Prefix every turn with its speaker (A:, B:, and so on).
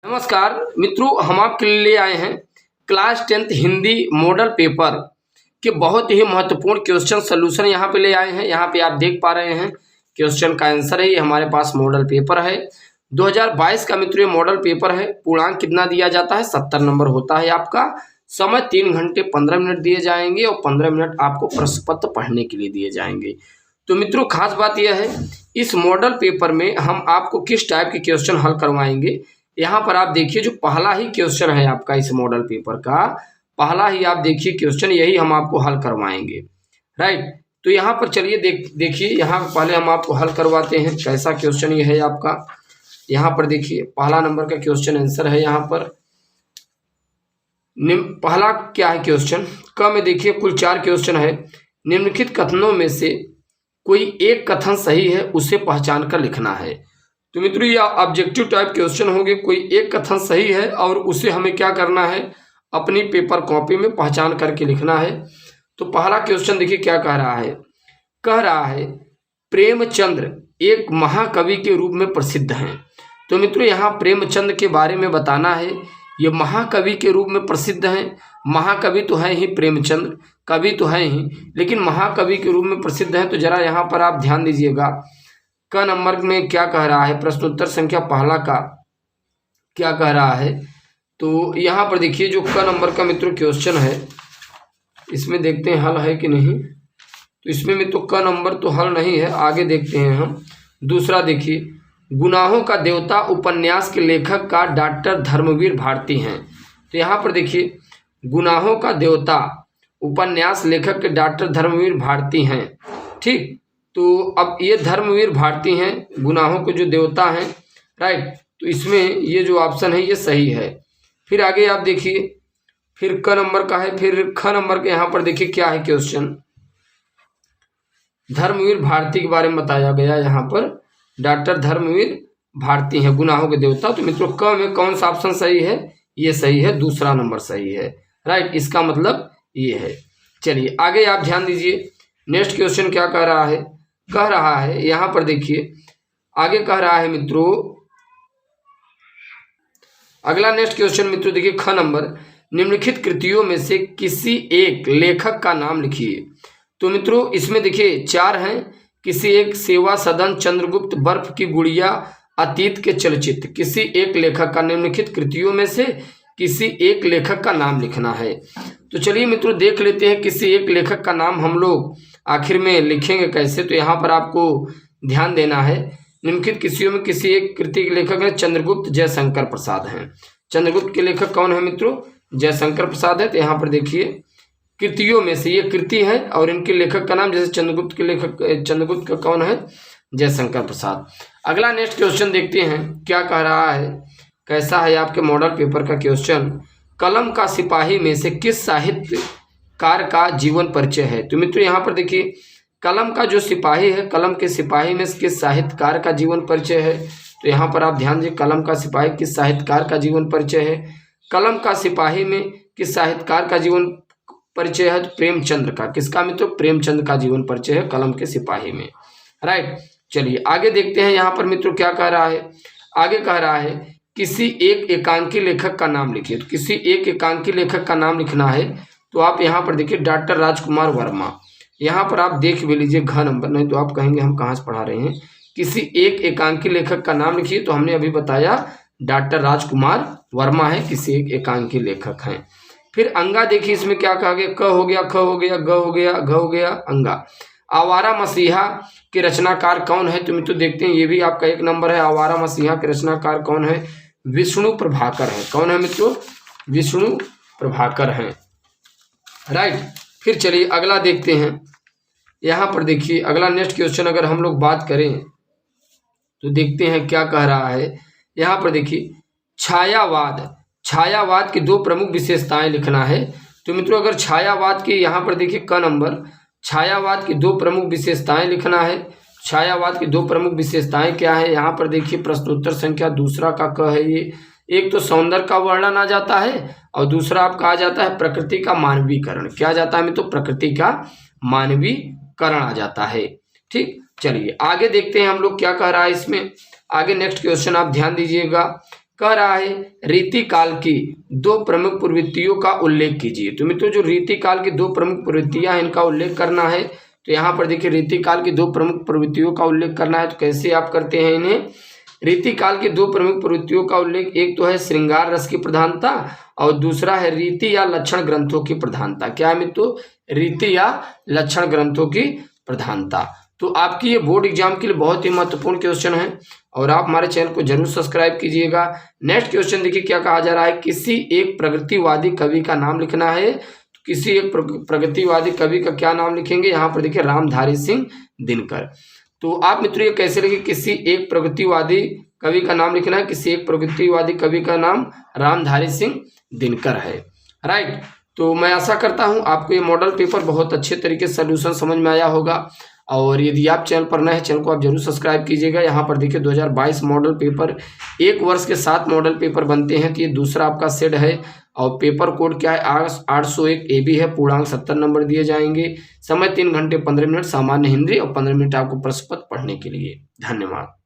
A: नमस्कार मित्रों, हम आपके लिए ले आए हैं class 10th Hindi model paper के बहुत ही महत्वपूर्ण क्वेश्चन सॉल्यूशन यहाँ पे ले आए हैं। यहाँ पे आप देख पा रहे हैं क्वेश्चन का आंसर है। ये हमारे पास मॉडल पेपर है 2022 का मित्रों, ये मॉडल पेपर है। पूर्णांक कितना दिया जाता है? 70 नंबर होता है आपका। समय 3 घंटे 15 मिनट दिए जाएंगे और 15 मिनट आपको प्रश्न पत्र पढ़ने के लिए दिए जाएंगे। तो मित्रों, खास बात यह है, इस मॉडल पेपर में हम आपको किस टाइप के क्वेश्चन हल करवाएंगे। यहाँ पर आप देखिए, जो पहला ही क्वेश्चन है आपका इस मॉडल पेपर का, पहला ही आप देखिए क्वेश्चन, यही हम आपको हल करवाएंगे। राइट, तो यहाँ पर चलिए देखिए, यहाँ पहले हम आपको हल करवाते हैं कैसा क्वेश्चन ये है आपका। यहाँ पर देखिए, पहला नंबर का क्वेश्चन आंसर है। यहाँ पर पहला क्या है क्वेश्चन का में देखिए, कुल 4 क्वेश्चन है। निम्नलिखित कथनों में से कोई एक कथन सही है, उसे पहचान कर लिखना है। तो मित्रों, ये ऑब्जेक्टिव टाइप क्वेश्चन होंगे। कोई एक कथन सही है और उसे हमें क्या करना है, अपनी पेपर कॉपी में पहचान करके लिखना है। तो पहला क्वेश्चन देखिए क्या कह रहा है प्रेमचंद्र एक महाकवि के रूप में प्रसिद्ध हैं। तो मित्रों, यहाँ प्रेमचंद के बारे में बताना है। ये महाकवि के रूप में प्रसिद्ध हैं। महाकवि तो है ही प्रेमचंद, कवि तो है ही, लेकिन महाकवि के रूप में प्रसिद्ध हैं। तो जरा यहाँ पर आप ध्यान दीजिएगा, क नंबर में क्या कह रहा है, प्रश्नोत्तर संख्या पहला का क्या कह रहा है। तो यहाँ पर देखिए, जो क नंबर का मित्रों क्वेश्चन है, इसमें देखते हैं हल है कि नहीं। तो इसमें मित्रों क नंबर तो हल नहीं है, आगे देखते हैं हम। दूसरा देखिए, गुनाहों का देवता उपन्यास के लेखक का डॉक्टर धर्मवीर भारती हैं। तो यहाँ पर देखिए, गुनाहों का देवता उपन्यास लेखक के डॉक्टर धर्मवीर भारती हैं। ठीक, तो अब ये धर्मवीर भारती हैं, गुनाहों के जो देवता हैं। राइट, तो इसमें ये जो ऑप्शन है ये सही है। फिर आगे आप देखिए, फिर क नंबर का है, फिर ख नंबर के यहाँ पर देखिए क्या है क्वेश्चन। धर्मवीर भारती के बारे में बताया गया, यहाँ पर डॉक्टर धर्मवीर भारती हैं, गुनाहों के देवता। तो मित्रों, क में कौन सा ऑप्शन सही है? ये सही है, दूसरा नंबर सही है। राइट, इसका मतलब ये है। चलिए आगे आप ध्यान दीजिए, नेक्स्ट क्वेश्चन क्या कह रहा है यहाँ पर देखिए, आगे कह रहा है मित्रों, अगला नेक्स्ट क्वेश्चन मित्रों देखिए, ख नंबर, निम्नलिखित कृतियों में से किसी एक लेखक का नाम लिखिए। तो मित्रों, इसमें देखिए 4 हैं। किसी एक, सेवा सदन, चंद्रगुप्त, बर्फ की गुड़िया, अतीत के चलचित्र। किसी एक लेखक का, निम्नलिखित कृतियों में से किसी एक लेखक का नाम लिखना है। तो चलिए मित्रों देख लेते हैं, किसी एक लेखक का नाम हम लोग आखिर में लिखेंगे कैसे। तो यहाँ पर आपको ध्यान देना है, निम्नलिखित कृतियों में किसी एक कृति के लेखक है चंद्रगुप्त जयशंकर प्रसाद हैं। चंद्रगुप्त के लेखक कौन है मित्रों? जयशंकर प्रसाद है। तो यहाँ पर देखिए, कृतियों में से ये कृति है और इनके लेखक का नाम, जैसे चंद्रगुप्त के लेखक, चंद्रगुप्त का कौन है? जयशंकर प्रसाद। अगला नेक्स्ट क्वेश्चन देखते हैं क्या कह रहा है, कैसा है आपके मॉडल पेपर का क्वेश्चन। कलम का सिपाही में से किस साहित्यकार का जीवन परिचय है? तो मित्रों, यहाँ पर देखिए, कलम का जो सिपाही है, कलम के सिपाही में किस साहित्यकार का जीवन परिचय है। तो यहाँ पर आप ध्यान दीजिए, कलम का सिपाही किस साहित्यकार का जीवन परिचय है। कलम का सिपाही में किस साहित्यकार का जीवन परिचय है? तो प्रेमचंद्र का। किसका मित्रों? प्रेमचंद का जीवन परिचय है कलम के सिपाही में। राइट, चलिए आगे देखते हैं यहाँ पर मित्रों क्या कह रहा है। आगे कह रहा है, किसी एक एकांकी लेखक का नाम लिखिए। तो किसी एक एकांकी लेखक का नाम लिखना है। तो आप यहाँ पर देखिए, डॉक्टर राजकुमार वर्मा। यहाँ पर आप देख भी लीजिए घ नंबर, नहीं तो आप कहेंगे हम कहाँ से पढ़ा रहे हैं। किसी एक एकांकी लेखक का नाम लिखिए। तो हमने अभी बताया डॉक्टर राजकुमार वर्मा है, किसी एक एकांकी लेखक हैं। फिर अंगा देखिए, इसमें क्या कहा गया, क हो गया, ख हो गया, ग हो गया, घ हो गया, अंगा। आवारा मसीहा के रचनाकार कौन है? तो मित्रों देखते हैं, ये भी आपका 1 नंबर है। आवारा मसीहा के रचनाकार कौन है? विष्णु प्रभाकर है। कौन है मित्रों? विष्णु प्रभाकर हैं। राइट, फिर चलिए अगला देखते हैं। यहाँ पर देखिए, अगला नेक्स्ट क्वेश्चन अगर हम लोग बात करें तो देखते हैं क्या कह रहा है। यहाँ पर देखिए, छायावाद की 2 प्रमुख विशेषताएं लिखना है। तो मित्रों, अगर छायावाद की, यहाँ पर देखिए क नंबर, छायावाद की 2 प्रमुख विशेषताएं लिखना है। छायावाद की 2 प्रमुख विशेषताएं क्या है? यहाँ पर देखिए, प्रश्नोत्तर संख्या दूसरा का क है। ये एक तो सौंदर्य का वर्णन आ जाता है और दूसरा आपका आ जाता है प्रकृति का मानवीकरण। क्या जाता है मित्रों? प्रकृति का मानवीकरण आ जाता है। ठीक, चलिए आगे देखते हैं हम लोग क्या कह रहा है इसमें। आगे नेक्स्ट क्वेश्चन आप ध्यान दीजिएगा, कह रहा है रीति काल की दो प्रमुख प्रवृत्तियों का उल्लेख कीजिए। तो मित्रों जो रीति काल की दो प्रमुख प्रवृत्तियां हैं इनका उल्लेख करना है। तो यहाँ पर देखिए रीति काल की दो प्रमुख प्रवृत्तियों का उल्लेख करना है। तो कैसे आप करते हैं इन्हें? रीति काल की दो प्रमुख प्रवृत्तियों का उल्लेख, एक तो है श्रृंगार रस की प्रधानता और दूसरा है रीति या लक्षण ग्रंथों की प्रधानता। क्या है मित्रों? रीति या लक्षण ग्रंथों की प्रधानता। तो आपकी ये बोर्ड एग्जाम के लिए बहुत ही महत्वपूर्ण क्वेश्चन है और आप हमारे चैनल को जरूर सब्सक्राइब कीजिएगा। नेक्स्ट क्वेश्चन देखिए क्या कहा जा रहा है, किसी एक प्रगतिवादी कवि का नाम लिखना है। तो किसी एक प्रगतिवादी कवि का क्या नाम लिखेंगे? यहाँ पर देखिए रामधारी सिंह दिनकर। तो आप मित्रों ये कैसे लिखें? किसी एक प्रगतिवादी कवि का नाम लिखना है। किसी एक प्रगतिवादी कवि का नाम रामधारी सिंह दिनकर है। राइट। तो मैं आशा करता हूं आपको ये मॉडल पेपर बहुत अच्छे तरीके से सोल्यूशन समझ में आया होगा और यदि आप चैनल पर नए हैं चैनल को आप जरूर सब्सक्राइब कीजिएगा। यहाँ पर देखिए 2022 मॉडल पेपर, एक वर्ष के 7 मॉडल पेपर बनते हैं। तो ये दूसरा आपका सेट है और पेपर कोड क्या है? 801 AB है। पूर्णांक 70 नंबर दिए जाएंगे। समय 3 घंटे 15 मिनट सामान्य हिंदी और 15 मिनट आपको प्रश्न पत्र पढ़ने के लिए। धन्यवाद।